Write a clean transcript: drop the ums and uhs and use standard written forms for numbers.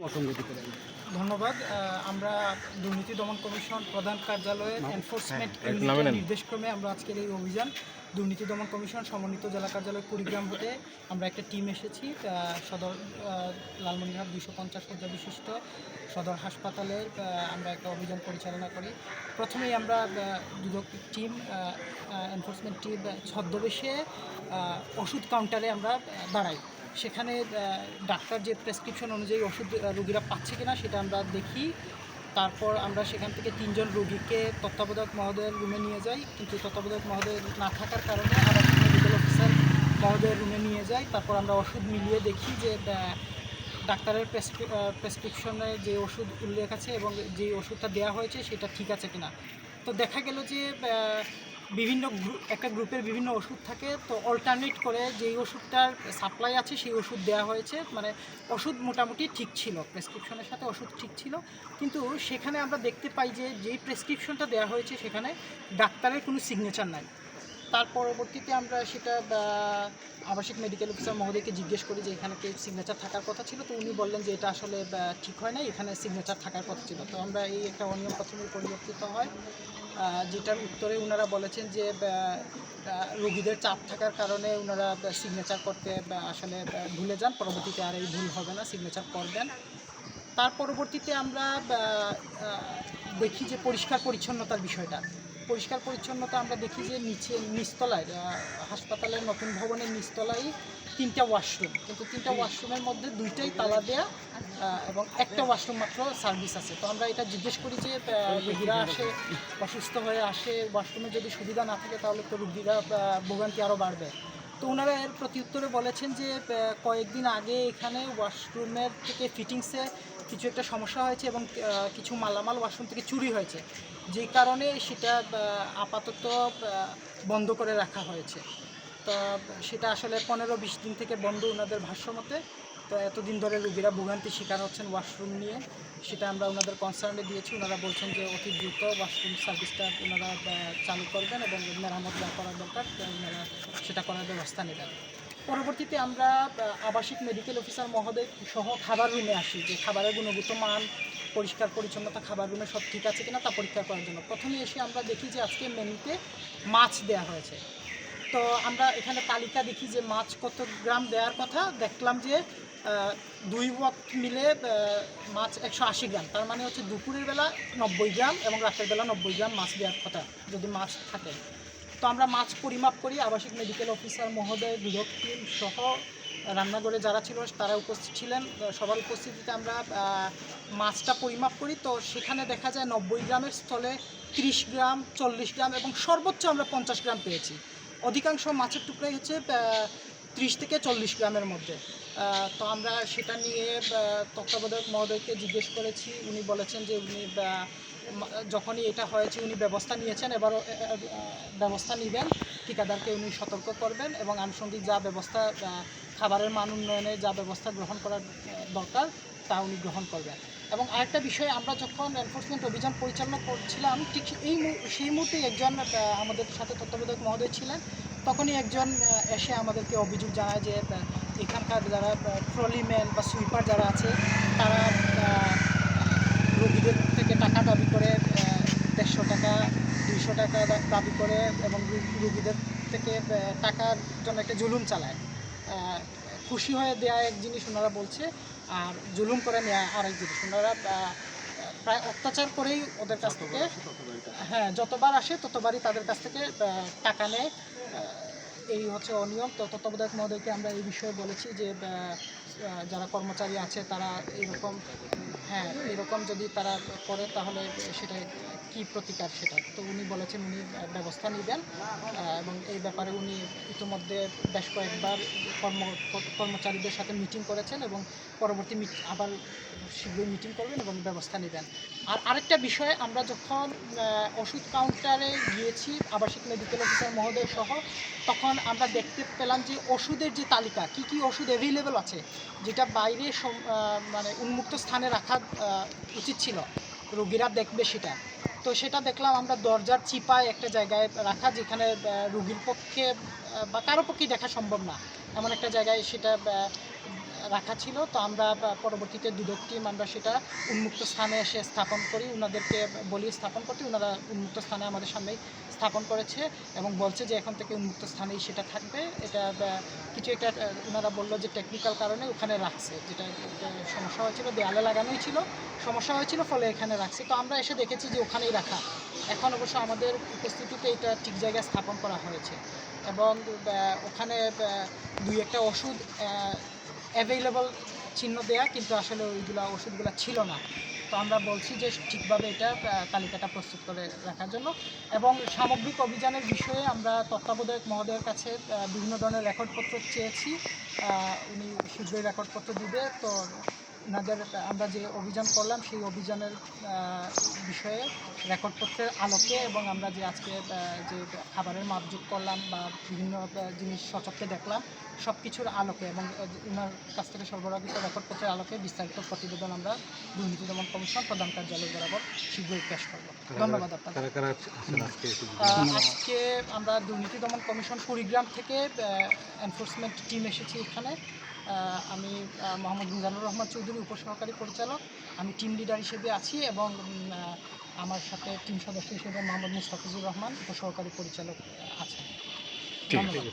অসঙ্গতি করেন। ধন্যবাদ। আমরা দুর্নীতি দমন কমিশন প্রধান কার্যালয়ের এনফোর্সমেন্ট হ্যাঁ, নামে ইউনিটের নেন। নির্দেশক্রমে আমরা আজকের এই অভিযান দুর্নীতি দমন কমিশন সমন্বিত জেলা কার্যালয় কুড়িগ্রাম হতে আমরা একটা টিম এসেছি। সদর লালমনিরহাট 250 শয্যা বিশিষ্ট সদর হাসপাতালের আমরা একটা অভিযান পরিচালনা করি। প্রথমেই আমরা দুদক টিম এনফোর্সমেন্ট টিম ছদ্মবেশে ওষুধ কাউন্টারে আমরা দাঁড়াই। সেখানে ডাক্তার যে প্রেসক্রিপশন অনুযায়ী ওষুধ রোগীরা পাচ্ছে কিনা সেটা আমরা দেখি। তারপর আমরা সেখান থেকে 3 জন রোগীকে তত্ত্বাবধায়ক মহোদয়ের রুমে নিয়ে যাই, কিন্তু তত্ত্বাবধায়ক মহোদয় না থাকার কারণে আবার মেডিকেল অফিসার মহোদয়ের রুমে নিয়ে যাই। তারপর আমরা ওষুধ মিলিয়ে দেখি যে ডাক্তারের প্রেসক্রিপশনে যে ওষুধ উল্লেখ আছে এবং যে ওষুধটা দেওয়া হয়েছে সেটা ঠিক আছে কিনা। তো দেখা গেল যে বিভিন্ন একটা গ্রুপের বিভিন্ন ওষুধ থাকে, তো অল্টারনেট করে যেই ওষুধটার সাপ্লাই আছে সেই ওষুধ দেওয়া হয়েছে। মানে ওষুধ মোটামুটি ঠিক ছিল, প্রেসক্রিপশনের সাথে ওষুধ ঠিক ছিল, কিন্তু সেখানে আমরা দেখতে পাই যে যেই প্রেসক্রিপশনটা দেওয়া হয়েছে সেখানে ডাক্তারের কোনো সিগনেচার নাই। তার পরবর্তীতে আমরা সেটা আবাসিক মেডিকেল অফিসার মহোদয়কে জিজ্ঞেস করি যে এখানে কি সিগনেচার থাকার কথা ছিল, তো উনি বললেন যে এটা আসলে ঠিক হয় না, এখানে সিগনেচার থাকার কথা ছিল। তো আমরা এই একটা অনিয়ম প্রথমে পরিবর্তিত হয়, যেটার উত্তরে ওনারা বলেছেন যে রোগীদের চাপ থাকার কারণে ওনারা সিগনেচার করতে আসলে ভুলে যান, পরবর্তীতে আর এই ভুল হবে না, সিগনেচার করবেন। তার পরবর্তীতে আমরা দেখি যে পরিষ্কার পরিচ্ছন্নতার বিষয়টা। পরিষ্কার পরিচ্ছন্নতা আমরা দেখি যে নিচতলায় হাসপাতালের নতুন ভবনের নিচতলায় 3টা ওয়াশরুম, কিন্তু 3টা ওয়াশরুমের মধ্যে 2টাই তালা দেয়া এবং একটা ওয়াশরুম মাত্র সার্ভিস আছে। তো আমরা এটা জিজ্ঞেস করি যে রোগীরা আসে, অসুস্থ হয়ে আসে, ওয়াশরুমে যদি সুবিধা না থাকে তাহলে তো রোগীরা ভোগান্তি আরও বাড়বে। তো ওনারা এর প্রতি উত্তরে বলেছেন যে কয়েকদিন আগে এখানে ওয়াশরুমের থেকে ফিটিংসে কিছু একটা সমস্যা হয়েছে এবং কিছু মালামাল ওয়াশরুম থেকে চুরি হয়েছে, যেই কারণে সেটা আপাতত বন্ধ করে রাখা হয়েছে। তো সেটা আসলে 15-20 দিন থেকে বন্ধ ওনাদের ভাষ্যমতে। তো এতদিন ধরে রোগীরা ভোগান্তির শিকার হচ্ছেন ওয়াশরুম নিয়ে, সেটা আমরা ওনাদের কনসার্নে দিয়েছি। ওনারা বলছেন যে অতি দ্রুত ওয়াশরুম সার্ভিসটা ওনারা চালু করবেন এবং মেরামত যা করার দরকার ওনারা সেটা করার ব্যবস্থা নেবেন। পরবর্তীতে আমরা আবাসিক মেডিকেল অফিসার মহোদয় সহ খাবার রুমে আসি, যে খাবারের গুণগত মান, পরিষ্কার পরিচ্ছন্নতা খাবার রুমে সব ঠিক আছে কিনা তা পরীক্ষা করার জন্য। প্রথমে এসে আমরা দেখি যে আজকে মেনুতে মাছ দেওয়া হয়েছে। তো আমরা এখানে তালিকা দেখি যে মাছ কত গ্রাম দেওয়ার কথা, দেখলাম যে 2 ওয়াক্ত মিলে মাছ 180 গ্রাম, তার মানে হচ্ছে দুপুরের বেলা 90 গ্রাম এবং রাতের বেলা 90 গ্রাম মাছ দেওয়ার কথা যদি মাছ থাকে। তো আমরা মাছ পরিমাপ করি, আবাসিক মেডিকেল অফিসার মহোদয়, দুদক টিম সহ রান্নাঘরে যারা ছিল তারা উপস্থিত ছিলেন, সবার উপস্থিতিতে আমরা মাছটা পরিমাপ করি। তো সেখানে দেখা যায় 90 গ্রামের স্থলে 30 গ্রাম, 40 গ্রাম এবং সর্বোচ্চ আমরা 50 গ্রাম পেয়েছি। অধিকাংশ মাছের টুকরাই হচ্ছে 30 থেকে 40 গ্রামের মধ্যে। তো আমরা সেটা নিয়ে তত্ত্বাবধায়ক মহোদয়কে জিজ্ঞেস করেছি। উনি বলেছেন যে উনি যখনই এটা হয়েছে উনি ব্যবস্থা নিয়েছেন, এবারও ব্যবস্থা নেবেন, ঠিকাদারকে উনি সতর্ক করবেন এবং আনুষঙ্গিক যা ব্যবস্থা খাবারের মান উন্নয়নে যা ব্যবস্থা গ্রহণ করার দরকার তা উনি গ্রহণ করবেন। এবং আরেকটা বিষয়, আমরা যখন এনফোর্সমেন্ট অভিযান পরিচালনা করছিলাম ঠিক সেই মুহূর্তে একজন আমাদের সাথে তত্ত্বাবধায়ক মহোদয় ছিলেন, তখনই একজন এসে আমাদেরকে অভিযোগ জানায় যে এখানকার যারা ট্রলিম্যান বা সুইপার যারা আছে তারা রোগীদের থেকে টাকা দাবি করে, 150 টাকা 200 টাকা দাবি করে এবং রোগীদের থেকে টাকার জন্য একটা জুলুম চালায়। খুশি হয়ে দেয়া এক জিনিস ওনারা বলছে, আর জুলুম করে নেওয়া আরেক জিনিস। ওনারা প্রায় অত্যাচার করেই ওদের কাছ থেকে, হ্যাঁ, যতবার আসে ততবারই তাদের কাছ থেকে টাকা নেয়। এই হচ্ছে অনিয়ম। তো তত্ত্বাবধায়ক মহোদয়কে আমরা এই বিষয়ে বলেছি যে যারা কর্মচারী আছে তারা এরকম যদি তারা করে তাহলে সেটা কী প্রতিকার সেটা। তো উনি বলেছেন উনি ব্যবস্থা নেবেন এবং এই ব্যাপারে উনি ইতিমধ্যে বেশ কয়েকবার কর্মচারীদের সাথে মিটিং করেছেন এবং পরবর্তী আবার শীঘ্রই মিটিং করবেন এবং ব্যবস্থা নেবেন। আর আরেকটা বিষয়, আমরা যখন ওষুধ কাউন্টারে গিয়েছি আবাসিক মেডিকেল অফিসার মহোদয় সহ, তখন আমরা দেখতে পেলাম যে ওষুধের যে তালিকা, কি কি ওষুধ অ্যাভেলেবল আছে, যেটা বাইরে মানে উন্মুক্ত স্থানে রাখা উচিত ছিল, রোগীরা দেখবে সেটা। তো সেটা দেখলাম আমরা দরজার চিপায় একটা জায়গায় রাখা, যেখানে রোগীর পক্ষে বা কারো পক্ষেই দেখা সম্ভব না, এমন একটা জায়গায় সেটা রাখা ছিল। তো আমরা পরবর্তীতে দুদক টিম আমরা সেটা উন্মুক্ত স্থানে এসে স্থাপন করি, ওনাদেরকে বলি স্থাপন করতে, ওনারা উন্মুক্ত স্থানে আমাদের সামনেই স্থাপন করেছে এবং বলছে যে এখন থেকে উন্মুক্ত স্থানেই সেটা থাকবে। এটা কিছু একটা ওনারা বললো যে টেকনিক্যাল কারণে ওখানে রাখছে, যেটা সমস্যা হয়েছিল, দেয়ালে লাগানোই ছিল, সমস্যা হয়েছিল, ফলে এখানে রাখছে। তো আমরা এসে দেখেছি যে ওখানেই রাখা। এখন অবশ্য আমাদের উপস্থিতিতে এটা ঠিক জায়গায় স্থাপন করা হয়েছে এবং ওখানে দুই একটা ওষুধ অ্যাভেলেবল চিহ্ন দেয়া, কিন্তু আসলে ওষুধগুলো ছিল না। তো আমরা বলছি যে ঠিকভাবে এটা তালিকাটা প্রস্তুত করে রাখার জন্য। এবং সামগ্রিক অভিযানের বিষয়ে আমরা তত্ত্বাবধায়ক মহোদয়ের কাছে বিভিন্ন ধরনের রেকর্ডপত্র চেয়েছি, উনি শীঘ্রই রেকর্ডপত্র দিবে। তো ওনাদের আমরা যে অভিযান করলাম সেই অভিযানের বিষয়ে রেকর্ডপত্রের আলোকে এবং আমরা যে আজকে যে খাবারের মাপযোগ করলাম বা বিভিন্ন জিনিস সচক্ষে দেখলাম, সব কিছুর আলোকে এবং ওনার কাছ থেকে সরবরাহিত রেকর্ডপত্রের আলোকে বিস্তারিত প্রতিবেদন আমরা দুর্নীতি দমন কমিশন প্রধান কার্যালয় বরাবর শীঘ্রই পেশ করব। ধন্যবাদ আপনাদের। আজকে আমরা দুর্নীতি দমন কমিশন কুড়িগ্রাম থেকে এনফোর্সমেন্ট টিম এসেছি এখানে। আমি মোহাম্মদ মিজানুর রহমান চৌধুরী, উপসহকারী পরিচালক, আমি টিম লিডার হিসেবে আছি এবং আমার সাথে টিম সদস্য হিসেবে মোহাম্মদ মুস্তাফিজুর রহমান, উপসহকারী পরিচালক আছেন। ধন্যবাদ।